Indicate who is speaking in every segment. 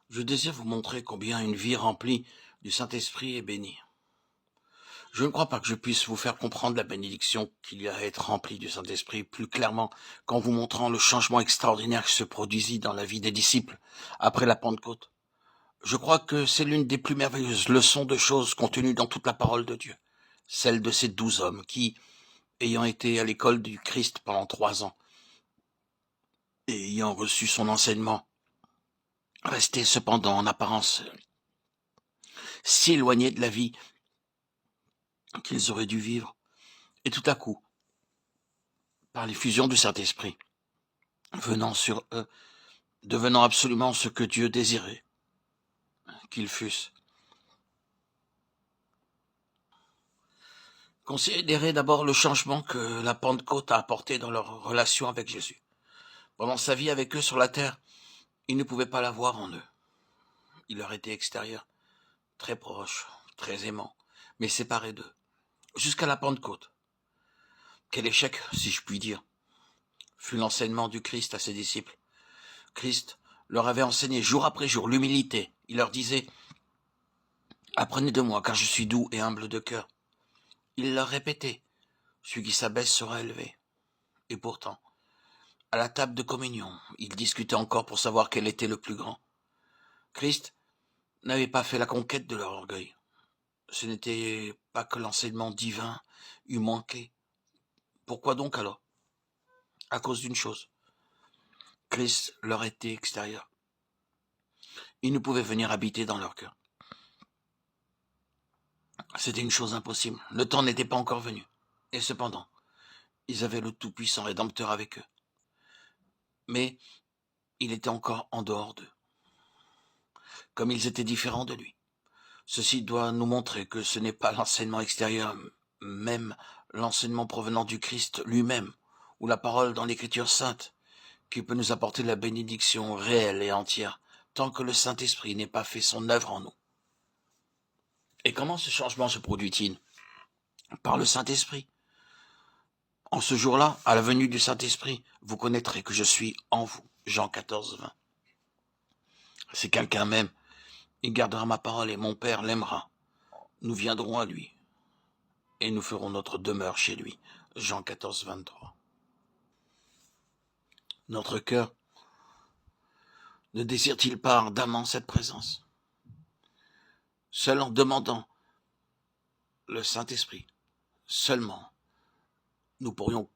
Speaker 1: Je désire vous montrer combien une vie remplie du Saint-Esprit est bénie. Je ne crois pas que je puisse vous faire comprendre la bénédiction qu'il y a à être rempli du Saint-Esprit plus clairement qu'en vous montrant le changement extraordinaire qui se produisit dans la vie des disciples après la Pentecôte. Je crois que c'est l'une des plus merveilleuses leçons de choses contenues dans toute la parole de Dieu, celle de ces 12 hommes qui, ayant été à l'école du Christ pendant 3 ans et ayant reçu son enseignement, restaient cependant en apparence si éloignés de la vie qu'ils auraient dû vivre, et tout à coup, par l'effusion du Saint-Esprit, venant sur eux, devenant absolument ce que Dieu désirait qu'ils fussent. Considérez d'abord le changement que la Pentecôte a apporté dans leur relation avec Jésus. Pendant sa vie avec eux sur la terre, ils ne pouvaient pas la voir en eux. Il leur était extérieur, très proche, très aimant, mais séparé d'eux, jusqu'à la Pentecôte. Quel échec, si je puis dire, fut l'enseignement du Christ à ses disciples. Christ leur avait enseigné jour après jour l'humilité. Il leur disait « Apprenez de moi, car je suis doux et humble de cœur. » Il leur répétait « Celui qui s'abaisse sera élevé. » Et pourtant, à la table de communion, ils discutaient encore pour savoir quel était le plus grand. Christ n'avait pas fait la conquête de leur orgueil. Ce n'était pas que l'enseignement divin eût manqué. Pourquoi donc alors? À cause d'une chose. Christ leur était extérieur. Il ne pouvait venir habiter dans leur cœur. C'était une chose impossible. Le temps n'était pas encore venu. Et cependant, ils avaient le Tout-Puissant Rédempteur avec eux. Mais il était encore en dehors d'eux. Comme ils étaient différents de lui. Ceci doit nous montrer que ce n'est pas l'enseignement extérieur, même l'enseignement provenant du Christ lui-même, ou la parole dans l'Écriture sainte, qui peut nous apporter la bénédiction réelle et entière, tant que le Saint-Esprit n'ait pas fait son œuvre en nous. Et comment ce changement se produit-il? Par le Saint-Esprit. En ce jour-là, à la venue du Saint-Esprit, vous connaîtrez que je suis en vous. Jean 14, 20. Si quelqu'un m'aime, il gardera ma parole et mon Père l'aimera. Nous viendrons à lui et nous ferons notre demeure chez lui. Jean 14, 23. Notre cœur ne désire-t-il pas ardemment cette présence? Seul en demandant le Saint-Esprit, seulement, nous pourrions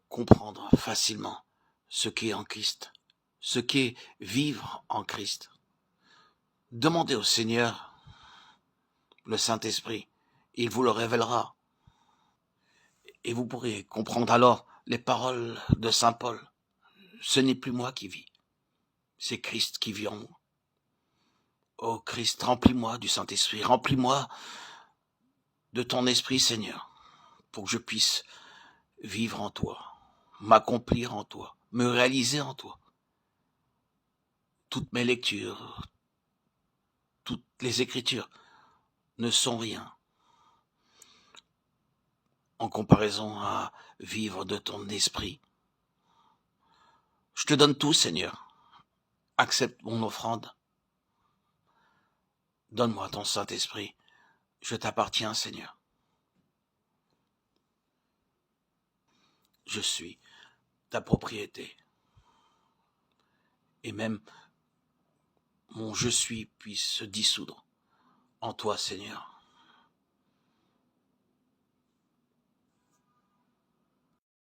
Speaker 1: comprendre facilement ce qu'est en Christ, ce qu'est vivre en Christ. Demandez au Seigneur le Saint-Esprit, il vous le révélera. Et vous pourrez comprendre alors les paroles de Saint Paul. Ce n'est plus moi qui vis, c'est Christ qui vit en moi. Ô Christ, remplis-moi du Saint-Esprit, remplis-moi de ton esprit, Seigneur, pour que je puisse vivre en toi, m'accomplir en toi, me réaliser en toi. Toutes mes lectures, toutes les Écritures ne sont rien en comparaison à vivre de ton esprit. Je te donne tout, Seigneur. Accepte mon offrande. Donne-moi ton Saint-Esprit. Je t'appartiens, Seigneur. Je suis ta propriété. Et même mon je suis puisse se dissoudre en toi, Seigneur.